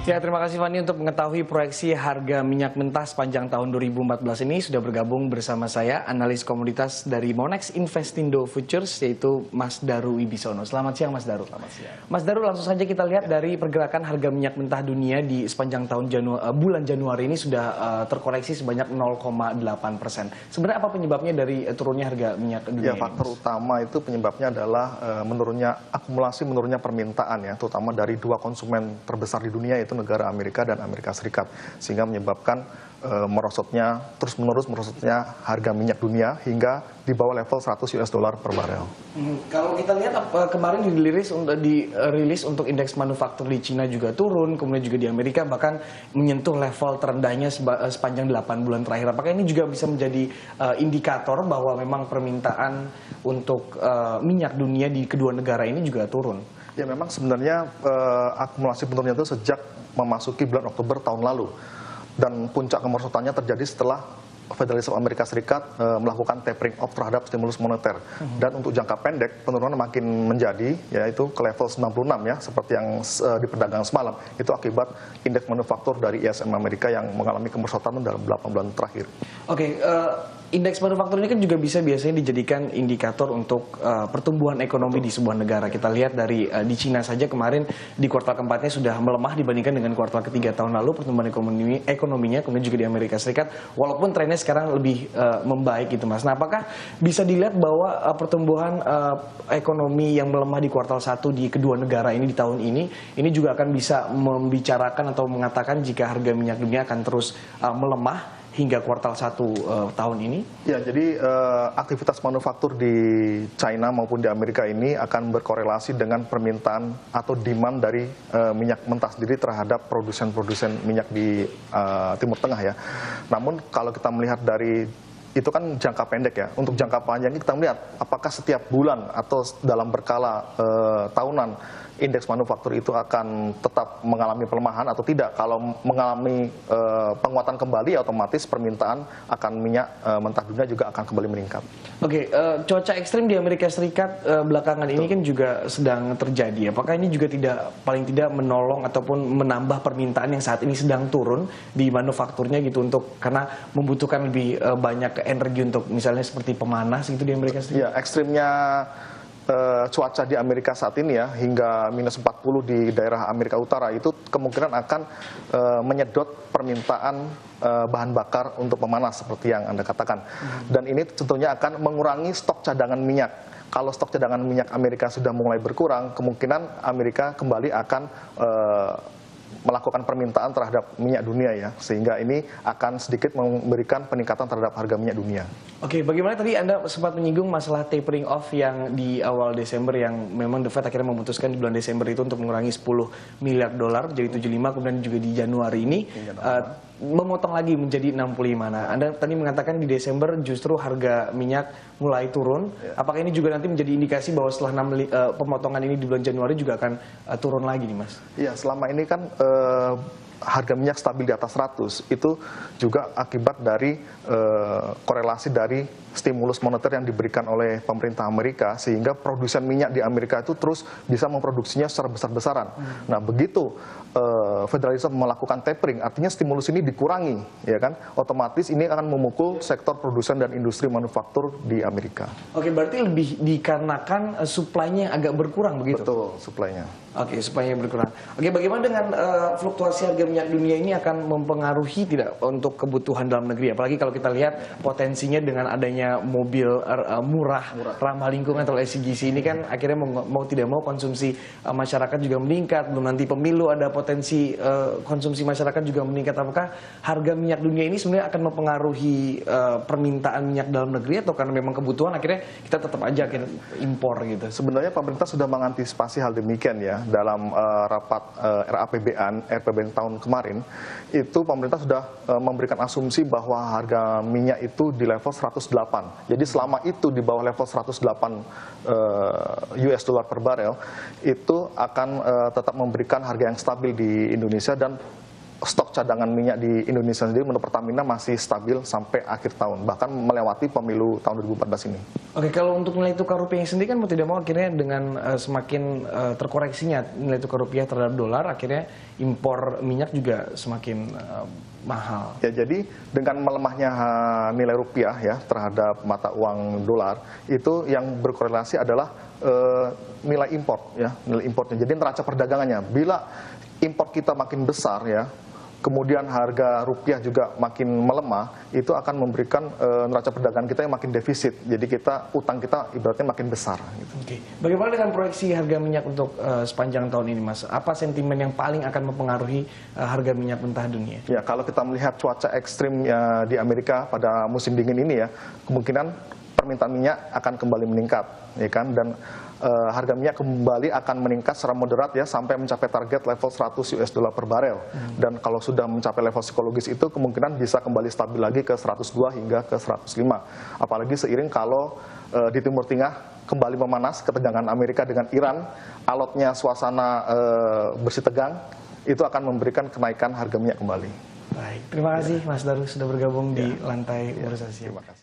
Ya, terima kasih Fani untuk mengetahui proyeksi harga minyak mentah sepanjang tahun 2014 ini. Sudah bergabung bersama saya, analis komoditas dari Monex Investindo Futures, yaitu Mas Daru Wibisono. Selamat siang Mas Daru. Selamat siang. Mas Daru, langsung saja kita lihat dari pergerakan harga minyak mentah dunia di sepanjang tahun bulan Januari ini sudah terkoreksi sebanyak 0,8%. Sebenarnya apa penyebabnya dari turunnya harga minyak dunia? Ya, faktor utama itu penyebabnya adalah menurunnya permintaan ya, terutama dari dua konsumen terbesar di dunia, yaitu negara Amerika dan Amerika Serikat, sehingga menyebabkan terus-menerus merosotnya harga minyak dunia hingga di bawah level 100 US dollar per barel. Kalau kita lihat kemarin dirilis untuk indeks manufaktur di Cina juga turun, kemudian juga di Amerika bahkan menyentuh level terendahnya sepanjang 8 bulan terakhir. Apakah ini juga bisa menjadi indikator bahwa memang permintaan untuk minyak dunia di kedua negara ini juga turun? Ya, memang sebenarnya akumulasi penurunannya itu sejak memasuki bulan Oktober tahun lalu, dan puncak kemerosotannya terjadi setelah Federal Reserve Amerika Serikat melakukan tapering off terhadap stimulus moneter. Dan untuk jangka pendek penurunan makin menjadi, yaitu ke level 96 ya, seperti yang di perdagangan semalam, itu akibat indeks manufaktur dari ISM Amerika yang mengalami kemerosotan dalam 8 bulan terakhir. Oke, indeks manufaktur ini kan juga biasanya dijadikan indikator untuk pertumbuhan ekonomi di sebuah negara. Kita lihat dari di Cina saja kemarin di kuartal keempatnya sudah melemah dibandingkan dengan kuartal ketiga tahun lalu pertumbuhan ekonominya, kemudian juga di Amerika Serikat, walaupun trennya sekarang lebih membaik gitu Mas. Nah, apakah bisa dilihat bahwa pertumbuhan ekonomi yang melemah di kuartal 1 di kedua negara ini di tahun ini juga akan bisa membicarakan atau mengatakan jika harga minyak dunia akan terus melemah hingga kuartal 1 tahun ini? Ya, jadi aktivitas manufaktur di China maupun di Amerika ini akan berkorelasi dengan permintaan atau demand dari minyak mentah sendiri terhadap produsen-produsen minyak di Timur Tengah ya. Namun kalau kita melihat dari itu kan jangka pendek ya. Untuk jangka panjang kita melihat apakah setiap bulan atau dalam berkala tahunan indeks manufaktur itu akan tetap mengalami pelemahan atau tidak. Kalau mengalami penguatan kembali, otomatis permintaan akan minyak mentah dunia juga akan kembali meningkat. Oke, cuaca ekstrim di Amerika Serikat belakangan ini kan juga sedang terjadi. Apakah ini juga paling tidak menolong ataupun menambah permintaan yang saat ini sedang turun di manufakturnya gitu, karena membutuhkan lebih banyak energi untuk misalnya seperti pemanas gitu di Amerika Serikat? Ya, ekstrimnya cuaca di Amerika saat ini ya, hingga minus 40 di daerah Amerika Utara, itu kemungkinan akan menyedot permintaan bahan bakar untuk pemanas seperti yang Anda katakan. Dan ini tentunya akan mengurangi stok cadangan minyak. Kalau stok cadangan minyak Amerika sudah mulai berkurang, kemungkinan Amerika kembali akan melakukan permintaan terhadap minyak dunia ya, sehingga ini akan sedikit memberikan peningkatan terhadap harga minyak dunia. Oke, bagaimana tadi Anda sempat menyinggung masalah tapering off yang di awal Desember, yang memang The Fed akhirnya memutuskan di bulan Desember itu untuk mengurangi 10 miliar dolar jadi 75, kemudian juga di Januari ini memotong lagi menjadi 65. Nah, Anda tadi mengatakan di Desember justru harga minyak mulai turun. Apakah ini juga nanti menjadi indikasi bahwa setelah pemotongan ini di bulan Januari juga akan turun lagi nih Mas? Iya, selama ini kan harga minyak stabil di atas 100, itu juga akibat dari korelasi dari stimulus moneter yang diberikan oleh pemerintah Amerika, sehingga produsen minyak di Amerika itu terus bisa memproduksinya secara besar-besaran. Nah, begitu Federal Reserve melakukan tapering, artinya stimulus ini dikurangi, ya kan? Otomatis ini akan memukul sektor produsen dan industri manufaktur di Amerika. Oke, berarti lebih dikarenakan supply-nya yang agak berkurang begitu? Betul, supply-nya. Oke, supply-nya berkurang. Oke, bagaimana dengan fluktuasi harga minyak dunia ini akan mempengaruhi tidak untuk kebutuhan dalam negeri? Apalagi kalau kita lihat potensinya dengan adanya mobil murah, ramah lingkungan atau SCGC ini kan akhirnya mau tidak mau konsumsi masyarakat juga meningkat. Belum nanti pemilu ada potensi konsumsi masyarakat juga meningkat. Apakah harga minyak dunia ini sebenarnya akan mempengaruhi permintaan minyak dalam negeri, atau karena memang kebutuhan akhirnya kita tetap aja impor gitu? Sebenarnya pemerintah sudah mengantisipasi hal demikian ya. Dalam rapat RAPBN tahun kemarin, itu pemerintah sudah memberikan asumsi bahwa harga minyak itu di level 108. Jadi selama itu di bawah level 108 US dollar per barel, itu akan tetap memberikan harga yang stabil di Indonesia, dan stok cadangan minyak di Indonesia sendiri menurut Pertamina masih stabil sampai akhir tahun, bahkan melewati pemilu tahun 2014 ini. Oke, kalau untuk nilai tukar rupiah sendiri kan mau tidak mau akhirnya dengan semakin terkoreksinya nilai tukar rupiah terhadap dolar, akhirnya impor minyak juga semakin mahal. Ya, jadi dengan melemahnya nilai rupiah ya terhadap mata uang dolar, itu yang berkorelasi adalah nilai impor ya, nilai importnya. Jadi neraca perdagangannya. Bila impor kita makin besar ya, kemudian harga rupiah juga makin melemah, itu akan memberikan neraca perdagangan kita yang makin defisit. Jadi utang kita ibaratnya makin besar. Gitu. Oke. Bagaimana dengan proyeksi harga minyak untuk sepanjang tahun ini, Mas? Apa sentimen yang paling akan mempengaruhi harga minyak mentah dunia? Ya, kalau kita melihat cuaca ekstrim di Amerika pada musim dingin ini ya, kemungkinan permintaan minyak akan kembali meningkat, ya kan? Dan harga minyak kembali akan meningkat secara moderat ya sampai mencapai target level 100 US dollar per barel. Dan kalau sudah mencapai level psikologis itu kemungkinan bisa kembali stabil lagi ke 102 hingga ke 105. Apalagi seiring kalau di Timur Tengah kembali memanas ketegangan Amerika dengan Iran, alotnya suasana bersih tegang, itu akan memberikan kenaikan harga minyak kembali. Baik, terima kasih Mas Darus sudah bergabung di Lantai Bursa Asia. Terima kasih.